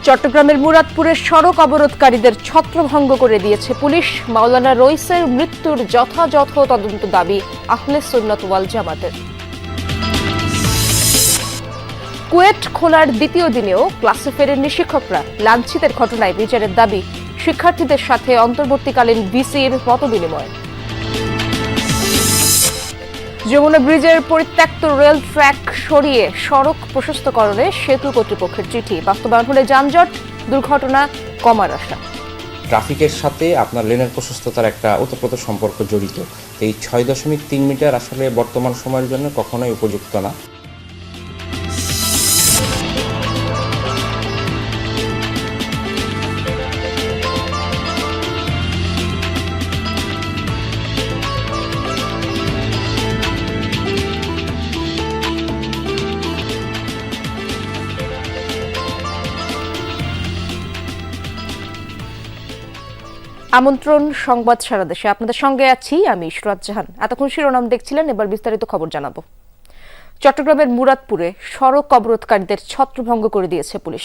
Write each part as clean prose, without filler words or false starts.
চট্টগ্রামের মুরাদপুরের সড়ক অবরোধকারীদের ছত্রভঙ্গ করে দিয়েছে পুলিশ। মাওলানা রইসের মৃত্যুর যথাযথ তদন্ত দাবি আহলে সুন্নাত ওয়াল জামাতের। কুয়েট খোলার দ্বিতীয় দিনেও ক্লাসে ফেরেননি শিক্ষকরা। লাঞ্ছিতের ঘটনায় বিচারের দাবি শিক্ষার্থীদের সাথে অন্তর্বর্তীকালীন ভিসির মতবিনিময়। যমুনা ব্রিজের পরিত্যক্ত রেল ট্র্যাক সরিয়ে সড়ক প্রশস্তকরণে সেতু কর্তৃপক্ষের চিঠি। বাস্তবায়ন হলে যানজট দুর্ঘটনা কমার আশা। ট্রাফিকের সাথে আপনার লেনের প্রশস্ততার একটা ওতপ্রোত সম্পর্ক জড়িত। এই ৬.৩ মিটার আসলে বর্তমান সময়ের জন্য কখনোই উপযুক্ত না। আমন্ত্রণ সংবাদ সারা দেশে, আপনাদের সঙ্গে আছি আমি ইশরাত জাহান। এতক্ষণ শিরোনাম দেখছিলেন, এবার বিস্তারিত খবর জানাবো। চট্টগ্রামের মুরাদপুরে সড়ক অবরোধকারীদের ছত্রভঙ্গ করে দিয়েছে পুলিশ।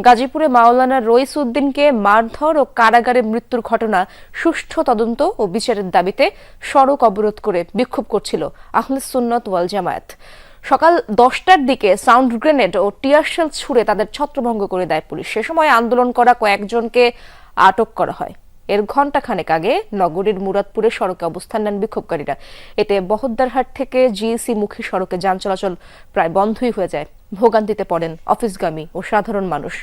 গাজীপুরে মাওলানা রইস উদ্দিনকে মারধর ও কারাগারে মৃত্যুর ঘটনা সুষ্ঠু তদন্ত ও বিচারের দাবিতে সড়ক অবরোধ করে বিক্ষোভ করছিল আহলে সুন্নাত ওয়াল জামায়াত। সকাল 10টার দিকে সাউন্ড গ্রেনেড ও টিয়ারশেল ছুড়ে তাদের ছত্রভঙ্গ করে দেয় পুলিশ। সে সময় আন্দোলন করা কয়েকজনকে আটক করা হয়। এর ঘণ্টাখানেক আগে নগরীর মুরাদপুরে সড়কে অবস্থান নেন বিক্ষোভকারীরা। এতে বহদ্দারহাট থেকে জিএসি মুখী সড়কে যান চলাচল প্রায় বন্ধই হয়ে যায়। ভোগান্তিতে পড়েন অফিসগামী ও সাধারণ মানুষ।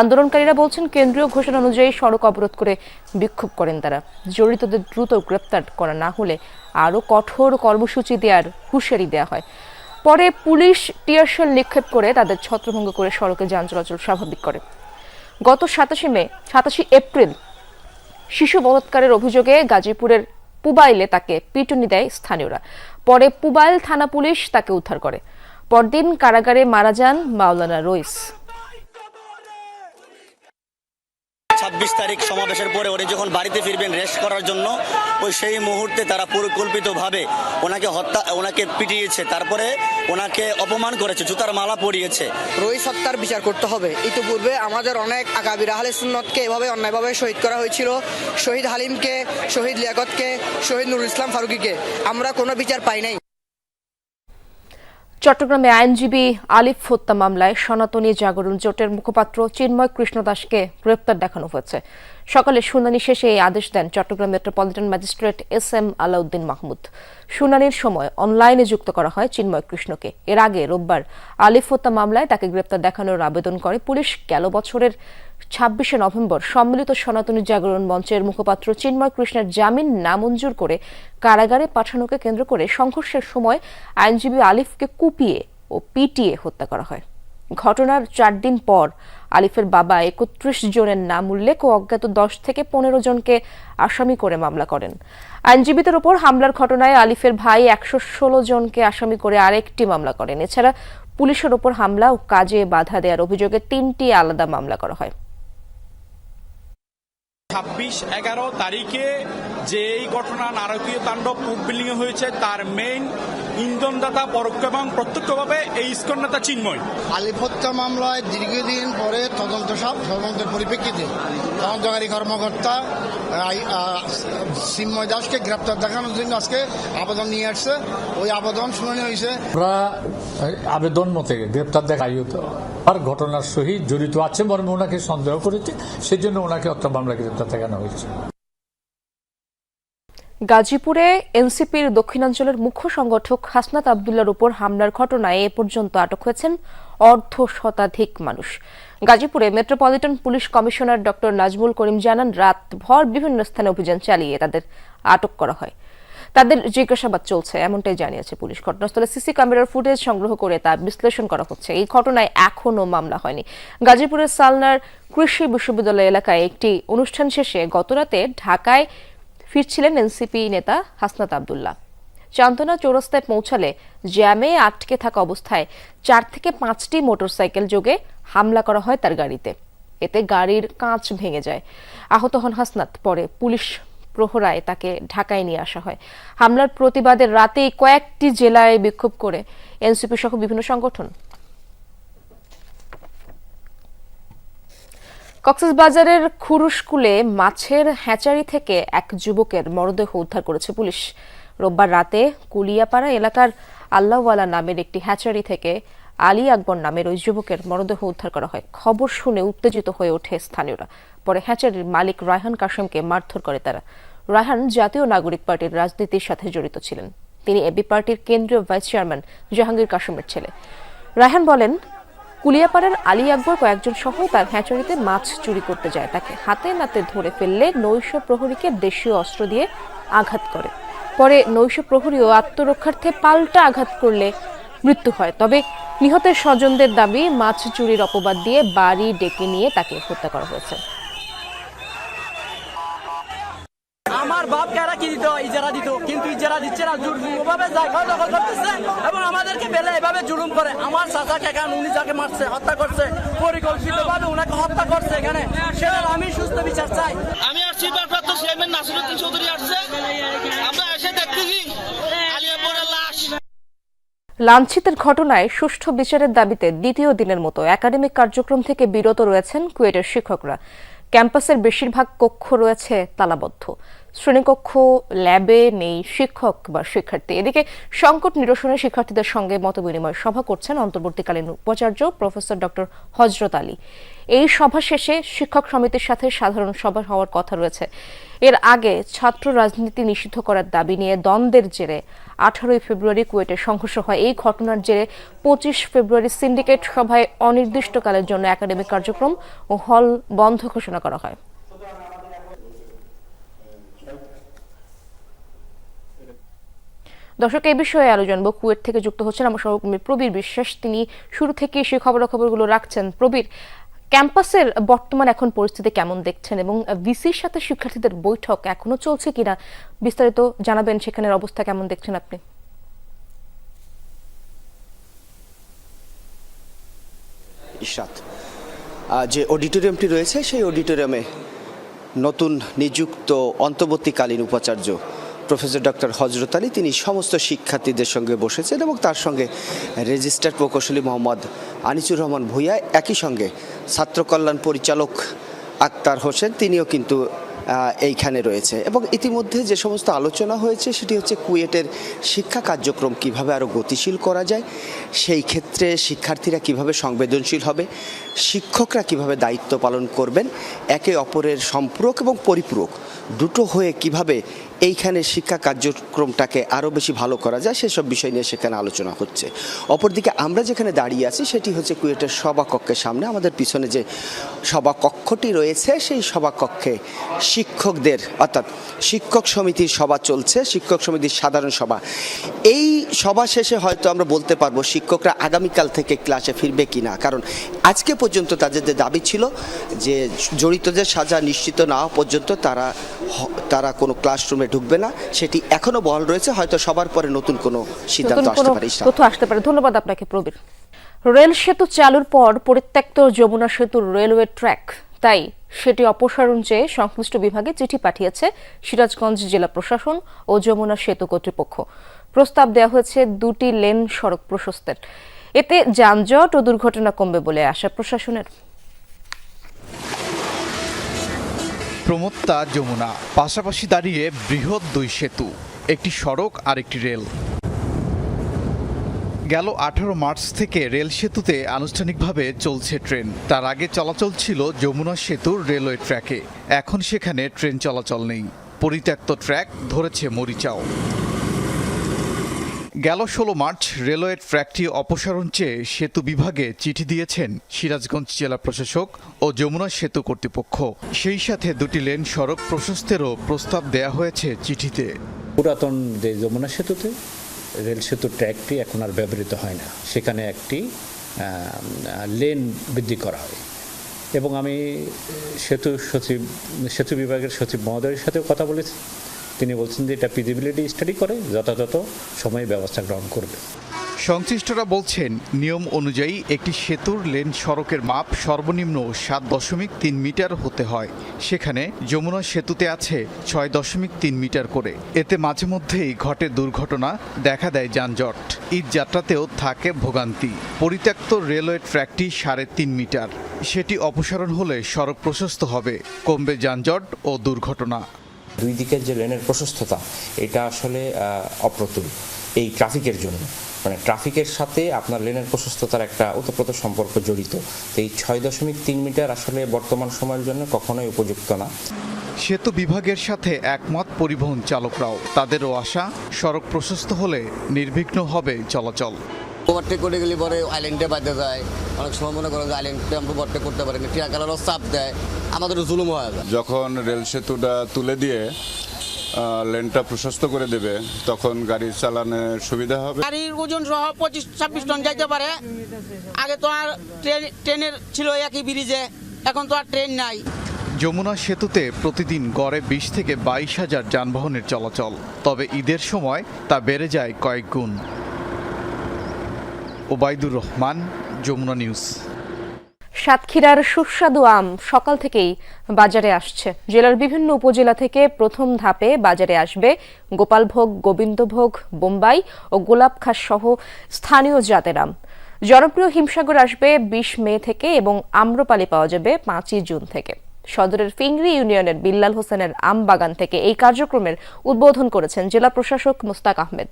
আন্দোলনকারীরা বলছেন, কেন্দ্রীয় ঘোষণা অনুযায়ী সড়ক অবরোধ করে বিক্ষোভ করেন তারা। জড়িতদের দ্রুত গ্রেপ্তার করা না হলে আরও কঠোর কর্মসূচি দেওয়ার হুঁশিয়ারি দেওয়া হয়। পরে পুলিশ টিয়ারশেল নিক্ষেপ করে তাদের ছত্রভঙ্গ করে সড়কে যান চলাচল স্বাভাবিক করে। গত 27 এপ্রিল শিশু বলাৎকারের অভিযোগে গাজীপুরের পুবাইলে তাকে পিটুনি দেয় স্থানীয়রা। পরে পুবাইল থানা পুলিশ তাকে উদ্ধার করে। পরদিন কারাগারে মারা যান মাওলানা রইস। 26 তারিখ সমাবেশের পরে উনি যখন বাড়িতে ফিরবেন রেস্ট করার জন্য, ওই সেই মুহূর্তে তারা পরিকল্পিতভাবে ওনাকে পিটিয়েছে, তারপরে ওনাকে অপমান করেছে, জুতার মালা পরিয়েছে। রইস হত্যার বিচার করতে হবে। ইতিপূর্বে আমাদের অনেক আকাবির আহলে সুন্নতকে এভাবে অন্যায়ভাবে শহীদ করা হয়েছিল। শহীদ হালিমকে, শহীদ লিয়াকতকে, শহীদ নুরুল ইসলাম ফারুকীকে আমরা কোনো বিচার পাই নাই। চট্টগ্রামে আইনজীবী আলিফ হত্যা মামলায় সনাতনী জাগরণ জোটের মুখপাত্র চিন্ময় কৃষ্ণ দাসকে গ্রেপ্তার দেখানো হয়েছে। সকালে শুনানি শেষে এই আদেশ দেন Chattogram metropolitan magistrate S M. Alauddin Mahmud. শুনানির সময় অনলাইনে যুক্ত করা হয় চিন্ময় কৃষ্ণকে। এর আগে রোববার আলিফ হত্যা মামলায় তাকে গ্রেপ্তার দেখানোর আবেদন করে পুলিশ। গেল বছরের 26শে নভেম্বর সম্মিলিত সনাতনী জাগরণ মঞ্চের মুখপাত্র চিন্ময় কৃষ্ণের জামিন নামঞ্জুর করে কারাগারে পাঠানোকে কেন্দ্র করে সংঘর্ষের সময় আইনজীবী আলিফকে কুপিয়ে ও পিটিয়ে হত্যা করা হয়। ঘটনার 4 দিন পর আলিফের বাবা 31 জনের নাম উল্লেখ ও অজ্ঞাত 10 থেকে 15 জনকে আসামি করে মামলা করেন। আইনজীবীদের ওপর হামলার ঘটনায় আলিফের ভাই 116 জনকে আসামি করে আরেকটি মামলা করেন। এছাড়া পুলিশের ওপর হামলা ও কাজে বাধা দেওয়ার অভিযোগে 3টি আলাদা মামলা করা হয়। 26-11 তারিখে যে এই ঘটনা নারকীয় তাণ্ডব কোর্ট বিল্ডিং এ হয়েছে, তার মেইন ইন্ধনদাতা পরোক্ষ এবং প্রত্যক্ষভাবে এই ইসকন নেতা চিন্ময়। আলিফ হত্যা মামলায় দীর্ঘদিন পরে তদন্তের পরিপ্রেক্ষিতে তদন্তকারী কর্মকর্তা চিন্ময় দাসকে গ্রেপ্তার দেখানোর জন্য আজকে আবেদন নিয়ে আসছে। ওই আবেদন শুনানি হয়েছে। আমরা আবেদন মতে গ্রেপ্তার দেখাই আর ঘটনার সহিত জড়িত আছে মর্মে ওনাকে সন্দেহ করেছে, সেজন্য ওনাকে হত্যা মামলা গ্রেপ্তার দেখানো হয়েছে। গাজীপুরে এনসিপির দক্ষিণাঞ্চলের মুখ্য সংগঠক হাসনাত আবদুল্লার উপর হামলার ঘটনায় এ পর্যন্ত আটক হয়েছেন 1/2 মানুষ। গাজীপুরে metropolitan police commissioner doctor Nazmul Karim জানান, রাতভর বিভিন্ন স্থানে অভিযান চালিয়ে তাদের আটক করা হয়। তাদের জিজ্ঞাসাবাদ চলছে, এমনটাই জানিয়েছে পুলিশ। ঘটনাস্থলে সিসি ক্যামেরার ফুটেজ সংগ্রহ করে তা বিশ্লেষণ করা হচ্ছে। এই ঘটনায় এখনও মামলা হয়নি। গাজীপুরের সালনার কৃষি বিশ্ববিদ্যালয় এলাকায় একটি অনুষ্ঠান শেষে গতরাতে ঢাকায় ফিরছিলেন এনসিপি নেতা হাসনাত আবদুল্লাহ। চান্দনা চৌরাস্তায় পৌঁছালে জ্যামে আটকে থাকা অবস্থায় 4 থেকে 5টি মোটরসাইকেল যোগে হামলা করা হয় তার গাড়িতে। এতে গাড়ির কাঁচ ভেঙে যায়। আহত হন হাসনাত। পরে পুলিশ প্রহরায় তাকে ঢাকায় নিয়ে আসা হয়। হামলার প্রতিবাদে রাতেই কয়েকটি জেলায় বিক্ষোভ করে এনসিপি সহ বিভিন্ন সংগঠন। কক্সবাজারের খুরুশকুলে মাছের হ্যাচারি থেকে এক যুবকের মরদেহ উদ্ধার করেছে পুলিশ। রোববার রাতে কুলিয়াপাড়া এলাকার আল্লাহওয়ালা নামের একটি হ্যাচারি থেকে আলী আকবর নামের ওই যুবকের মরদেহ উদ্ধার করা হয়। খবর শুনে উত্তেজিত হয়ে ওঠে স্থানীয়রা। পরে হ্যাচারির মালিক রায়হান কাশেমকে মারধর করে তারা। রায়হান জাতীয় নাগরিক পার্টির রাজনীতির সাথে জড়িত ছিলেন। তিনি এবি পার্টির কেন্দ্রীয় ভাইস চেয়ারম্যান জাহাঙ্গীর কাশেমের ছেলে। রায়হান বলেন, কুলিয়াপাড়ার আলী আকবর কয়েকজন সহ তার হ্যাচারিতে মাছ চুরি করতে যায়। তাকে হাতে নাতে ধরে ফেললে নৈশ প্রহরীকে দেশীয় অস্ত্র দিয়ে আঘাত করে। পরে নৈশ প্রহরীও আত্মরক্ষার্থে পাল্টা আঘাত করলে মৃত্যু হয়। তবে নিহতের স্বজনদের দাবি, মাছ চুরির অপবাদ দিয়ে বাড়ি ডেকে নিয়ে তাকে হত্যা করা হয়েছে। আমার বাপকে এরা কি দিত, ইজারা দিত, কিন্তু ইজারা দিচ্ছে না, জুলুমভাবে জায়গা দখল করতেছে এবং আমাদেরকে বেলে এভাবে জুলুম করে। আমার চাচাকে কারণ উনি যাকে মারছে, হত্যা করছে, পরিকল্পিতভাবে ওনাকে হত্যা করছে। এখানে সেটার আমি সুস্থ বিচার চাই। আমি আসছি ভারপ্রাপ্ত চেয়ারম্যান নাসিরউদ্দিন চৌধুরী আসছে, আমরা এসে দেখতেছি আলী আকবরের লাশ। লাঞ্ছিতের ঘটনায় সুষ্ঠু বিচারের দাবিতে দ্বিতীয় দিনের মতো একাডেমিক কার্যক্রম থেকে বিরত রয়েছেন কুয়েটের শিক্ষকরা। ক্যাম্পাসের বেশিরভাগ কক্ষ রয়েছে তালাবদ্ধ। শ্রেণীকক্ষ, ল্যাবে নেই শিক্ষক বা শিক্ষার্থী। এদিকে সংকট নিরসনে শিক্ষার্থীদের সঙ্গে মতবিনিময় সভা করছেন অন্তর্বর্তীকালীন উপাচার্য প্রফেসর ডক্টর হযরত আলী। এই সভা শেষে শিক্ষক সমিতির সাথে সাধারণ সভা হওয়ার কথা রয়েছে। এর আগে ছাত্র রাজনীতি নিষিদ্ধ করার দাবি নিয়ে দ্বন্দ্বের জেরে 18 ফেব্রুয়ারি কুয়েটে সংঘর্ষ হয়। এই ঘটনার জেরে 25 ফেব্রুয়ারি সিন্ডিকেট সভায় অনির্দিষ্টকালের জন্য একাডেমিক কার্যক্রম ও হল বন্ধ ঘোষণা করা হয়। দর্শক, এই বিষয়ে আলো জানবো। কুয়েট থেকে যুক্ত হচ্ছেন আমার সহকর্মী প্রবীর বিশ্বাস। তিনি শুরু থেকে সেই খবরাখবরগুলো রাখছেন। প্রবীর, ক্যাম্পাসের বর্তমান এখন পরিস্থিতি কেমন দেখছেন এবং ভিসির সাথে শিক্ষার্থীদের বৈঠক এখনো চলছে কিনা বিস্তারিত জানাবেন। সেখানের অবস্থা কেমন দেখছেন আপনি? ইশরাত, যে অডিটোরিয়ামটি রয়েছে সেই অডিটোরিয়ামে নতুন নিযুক্ত অন্তর্বর্তীকালীন উপাচার্য প্রফেসর ডক্টর হযরত আলী তিনি সমস্ত শিক্ষার্থীদের সঙ্গে বসেছেন এবং তার সঙ্গে রেজিস্ট্রার প্রকৌশলী মোহাম্মদ আনিসুর রহমান ভূঁইয়া, একই সঙ্গে ছাত্র কল্যাণ পরিচালক আক্তার হোসেন তিনিও কিন্তু এইখানে রয়েছে। এবং ইতিমধ্যে যে সমস্ত আলোচনা হয়েছে সেটি হচ্ছে কুয়েটের শিক্ষা কার্যক্রম কিভাবে আরও গতিশীল করা যায়, সেই ক্ষেত্রে শিক্ষার্থীরা কিভাবে সংবেদনশীল হবে, শিক্ষকরা কিভাবে দায়িত্ব পালন করবেন, একে অপরের সম্পূরক এবং পরিপূরক দুটো হয়ে কিভাবে এইখানে শিক্ষা কার্যক্রমটাকে আরও বেশি ভালো করা যায় সেসব বিষয় নিয়ে সেখানে আলোচনা হচ্ছে। অপরদিকে আমরা যেখানে দাঁড়িয়ে আছি সেটি হচ্ছে কুয়েটের সভাকক্ষের সামনে। আমাদের পিছনে যে সভাকক্ষটি রয়েছে সেই সভাকক্ষে শিক্ষকদের অর্থাৎ শিক্ষক সমিতির সভা চলছে, শিক্ষক সমিতির সাধারণ সভা। এই সভা শেষে হয়তো আমরা বলতে পারবো শিক্ষকরা আগামীকাল থেকে ক্লাসে ফিরবে কিনা, কারণ আজকে পর্যন্ত তাদের যে দাবি ছিল যে জড়িতদের সাজা নিশ্চিত না হওয়া পর্যন্ত তারা কোনো ক্লাসরুমে ঢুকবে না, সেটি এখনো বহাল রয়েছে। হয়তো সবার পরে নতুন কোনো সিদ্ধান্ত আসতে পারে। ধন্যবাদ আপনাকে প্রবীর। রেল সেতু চালুর পর পরিত্যক্ত যমুনা সেতুর রেলওয়ে ট্র্যাক, তাই সেটি অপসারণ চেয়ে সংশ্লিষ্ট বিভাগে চিঠি পাঠিয়েছে সিরাজগঞ্জ জেলা প্রশাসন ও যমুনা সেতু কর্তৃপক্ষ। প্রস্তাব দেওয়া হয়েছে 2টি লেন সড়ক প্রশস্তের। এতে যানজট ও দুর্ঘটনা কমবে বলে আশা প্রশাসনের। প্রমত্তা যমুনা, পাশাপাশি দাঁড়িয়ে বৃহৎ 2 সেতু, একটি সড়ক আর একটি রেল। গেল 18 মার্চ থেকে রেল সেতুতে আনুষ্ঠানিকভাবে চলছে ট্রেন। তার আগে চলাচল ছিল যমুনা সেতুর রেলওয়ে ট্র্যাকে। এখন সেখানে ট্রেন চলাচল নেই। পরিত্যক্ত ট্র্যাক ধরেছে মরিচাও। গেল 16 মার্চ রেলওয়ে ট্র্যাকটি অপসারণ চেয়ে সেতু বিভাগে চিঠি দিয়েছেন সিরাজগঞ্জ জেলা প্রশাসক ও যমুনা সেতু কর্তৃপক্ষ। সেই সাথে 2টি লেন সড়ক প্রশস্তেরও প্রস্তাব দেয়া হয়েছে চিঠিতে। পুরাতন যে যমুনা সেতুতে রেল সেতুর ট্র্যাকটি এখন আর ব্যবহৃত হয় না, সেখানে একটি লেন বৃদ্ধি করা হয়। এবং আমি সেতু বিভাগের সচিব মহোদয়ের সাথেও কথা বলেছি। তিনি বলছেন যে এটা ফিজিবিলিটি স্টাডি করে যথাযথ সময়ে ব্যবস্থা গ্রহণ করবে। সংশ্লিষ্টরা বলছেন, নিয়ম অনুযায়ী একটি সেতুর লেন সড়কের মাপ সর্বনিম্ন 7.3 মিটার হতে হয়। সেখানে যমুনা সেতুতে আছে 6.3 মিটার করে। এতে মাঝে মধ্যেই ঘটে দুর্ঘটনা, দেখা দেয় যানজট। ঈদ যাত্রাতেও থাকে ভোগান্তি। পরিত্যক্ত রেলওয়ে ট্র্যাকটি 3.5 মিটার। সেটি অপসারণ হলে সড়ক প্রশস্ত হবে, কমবে যানজট ও দুর্ঘটনা। দুই দিকের যে লেনের প্রশস্ততা এটা আসলে অপ্রতুল এই ট্রাফিকের জন্য। মানে ট্রাফিকের সাথে আপনার লেনের প্রশস্ততার একটা ওতপ্রোত সম্পর্ক জড়িত। তো এই 6.3 মিটার আসলে বর্তমান সময়ের জন্য কখনোই উপযুক্ত না। সেতু বিভাগের সাথে একমত পরিবহন চালকরাও। তাদেরও আশা, সড়ক প্রশস্ত হলে নির্বিঘ্ন হবে চলাচল। ওভারটেক করে গেলে পরে আইল্যান্ডে বাঁধতে যায়, অনেক সময় মনে করেন যে আইল্যান্ডে আমরা ওভারটেক করতে পারি না, ট্রাকারও চাপ দেয়, আমাদের জুলুম হয়ে যায়। যখন রেল সেতুটা তুলে দিয়ে লেনটা প্রশস্ত করে দেবে তখন গাড়ি চালানোর সুবিধা হবে। গাড়ির ওজন সহ 25-26 টন যাইতে পারে। আগে তো আর ট্রেনের ছিল একই ব্রিজে, এখন তো আর ট্রেন নাই। যমুনা সেতুতে প্রতিদিন গড়ে 20 থেকে 22 হাজার যানবাহনের চলাচল। তবে ঈদের সময় তা বেড়ে যায় কয়েক গুণ। ওবায়দুর রহমান, যমুনা নিউজ। সাতক্ষীরার সুস্বাদু আম সকাল থেকেই বাজারে আসছে। জেলার বিভিন্ন উপজেলা থেকে প্রথম ধাপে বাজারে আসবে গোপালভোগ, গোবিন্দভোগ, বোম্বাই ও গোলাপখাস সহ স্থানীয় জাতের আম। জনপ্রিয় হিমসাগর আসবে 20 মে থেকে এবং আম্রপালি পাওয়া যাবে 5 জুন থেকে। সদরের ফিংরি ইউনিয়নের বিল্লাল হোসেনের আম বাগান থেকে এই কার্যক্রমের উদ্বোধন করেছেন জেলা প্রশাসক মুস্তাক আহমেদ।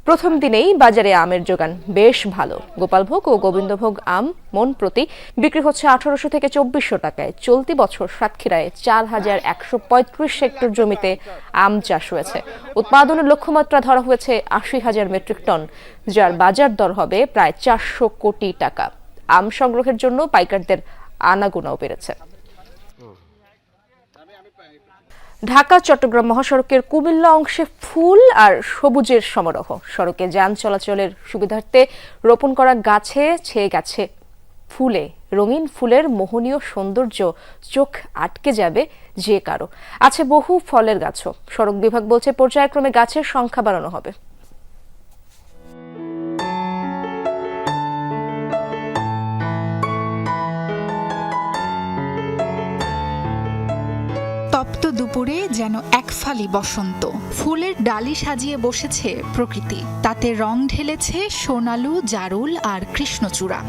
প্রথম দিনেই বাজারে আমের যোগান বেশ ভালো। গোপালভোগ ও গোবিন্দভোগ আম মন প্রতি বিক্রি হচ্ছে 1800 থেকে 2400 টাকায়। চলতি বছর সাতক্ষীরায় 4135 হেক্টর জমিতে আম চাষ হয়েছে। উৎপাদনের লক্ষ্যমাত্রা ধরা হয়েছে 80,000 মেট্রিক টন, যার বাজার দর হবে প্রায় 400 কোটি টাকা। আম সংগ্রহের জন্য পাইকারদের আনাগোনাও বেড়েছে। ঢাকা চট্টগ্রাম মহাসড়কের কুমিল্লা অংশে ফুল আর সবুজের সমারোহ। সড়কে যান চলাচলের সুবিধার্থে রোপণ করা গাছে ছেয়ে গেছে ফুলে। রঙিন ফুলের মোহনীয় সৌন্দর্য চোখ আটকে যাবে যে কারো। আছে বহু ফলের গাছও। সড়ক বিভাগ বলছে পর্যায়ক্রমে গাছের সংখ্যা বাড়ানো হবে। তপ্ত দুপুরে যেন এক ফালি বসন্ত। ফুলের ডালি সাজিয়ে বসেছে প্রকৃতি। তাতে রং ঢেলেছে সোনালু, জারুল আর কৃষ্ণচূড়া।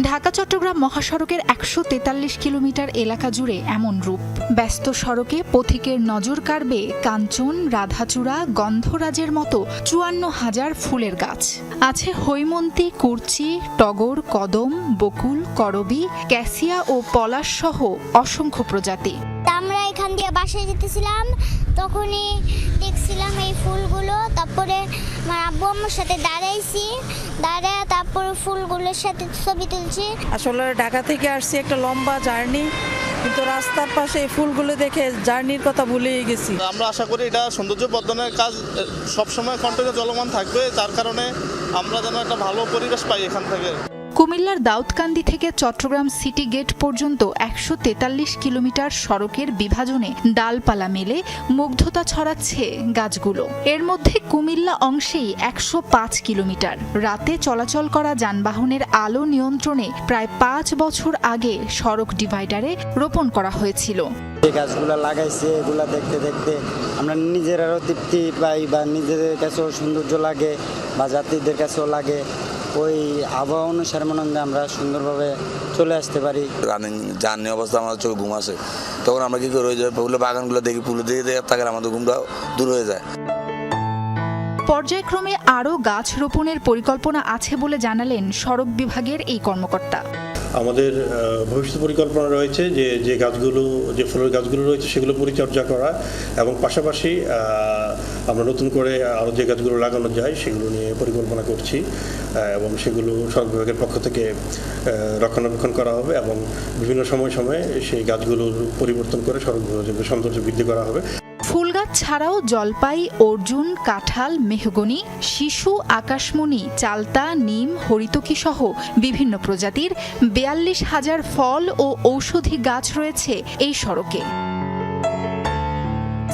ঢাকা চট্টগ্রাম মহাসড়কের 143 কিলোমিটার এলাকা জুড়ে এমন রূপ। ব্যস্ত সড়কে পথিকের নজর কাড়বে কাঞ্চন, রাধাচূড়া, গন্ধরাজের মতো 54,000 ফুলের গাছ। আছে হৈমন্তী, কুরচি, টগর, কদম, বকুল, করবী, ক্যাসিয়া ও পলাশ সহ অসংখ্য প্রজাতি। আমরা এখান দিয়ে বাসায় যেতেছিলাম, তখনই দেখছিলাম এই ফুলগুলো। তারপরে আমার আব্বু আম্মুর সাথে দাঁড়াইছি, দাঁড়ায় তারপরে ফুলগুলোর সাথে ছবি তুলছি। আসলে ঢাকা থেকে আসছি একটা লম্বা জার্নি, কিন্তু রাস্তার পাশে এই ফুলগুলো দেখে জার্নির কথা ভুলেই গেছি। আমরা আশা করি এটা সৌন্দর্য বর্ধনের কাজ সবসময় কন্টিনিউ চলমান থাকবে, তার কারণে আমরা যেন একটা ভালো পরিবেশ পাই এখান থেকে। কুমিল্লার দাউদকান্দি থেকে চট্টগ্রাম সিটি গেট পর্যন্ত 143 কিলোমিটার সড়কের বিভাজনে ডালপালা মেলে মুগ্ধতা ছড়াচ্ছে গাছগুলো। এর মধ্যে কুমিল্লা অংশেই 105 কিলোমিটার। রাতে চলাচল করা যানবাহনের আলো নিয়ন্ত্রণে প্রায় 5 বছর আগে সড়ক ডিভাইডারে রোপণ করা হয়েছিল। যে গাছগুলো লাগাইছে এগুলা দেখতে দেখতে আমরা নিজেরাও তৃপ্তি পাই, বা নিজেদের কাছেও সৌন্দর্য লাগে, বা যাত্রীদের কাছেও লাগে। ওই আবহাওয়া অনুসারে মনে হয় আমরা সুন্দরভাবে চলে আসতে পারি। রানিং জার্নি অবস্থা আমাদের চোখে ঘুম আসে, তখন আমরা কি করে ফুলের বাগানগুলো দেখি, ফুল দিয়ে থাকে আমাদের ঘুমটা দূর হয়ে যায়। পর্যায়ক্রমে আরও গাছ রোপণের পরিকল্পনা আছে বলে জানালেন সড়ক বিভাগের এই কর্মকর্তা। আমাদের ভবিষ্যৎ পরিকল্পনা রয়েছে যে গাছগুলো, যে ফুলের গাছগুলো রয়েছে সেগুলো পরিচর্যা করা, এবং পাশাপাশি আমরা নতুন করে আরও যে গাছগুলো লাগানো যায় সেগুলো নিয়ে পরিকল্পনা করছি, এবং সেগুলো সড়ক বিভাগের পক্ষ থেকে রক্ষণাবেক্ষণ করা হবে, এবং বিভিন্ন সময় সেই গাছগুলোর পরিবর্তন করে সড়ক বিভাগের সৌন্দর্য বৃদ্ধি করা হবে। ফুল গাছ ছাড়াও জলপাই, অর্জুন, কাঁঠাল, মেহগনি, শিশু, আকাশমণি, চালতা, নিম, হরিতকি সহ বিভিন্ন প্রজাতির 42,000 ফল ও ঔষধি গাছ রয়েছে এই সড়কে।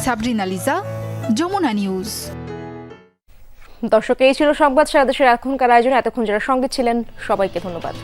সাবরিনা লিজা, যমুনা নিউজ। দর্শক, এই ছিল সংবাদ সারা দেশের এখনকার আয়োজন। এতক্ষণ যারা সঙ্গে ছিলেন সবাইকে ধন্যবাদ।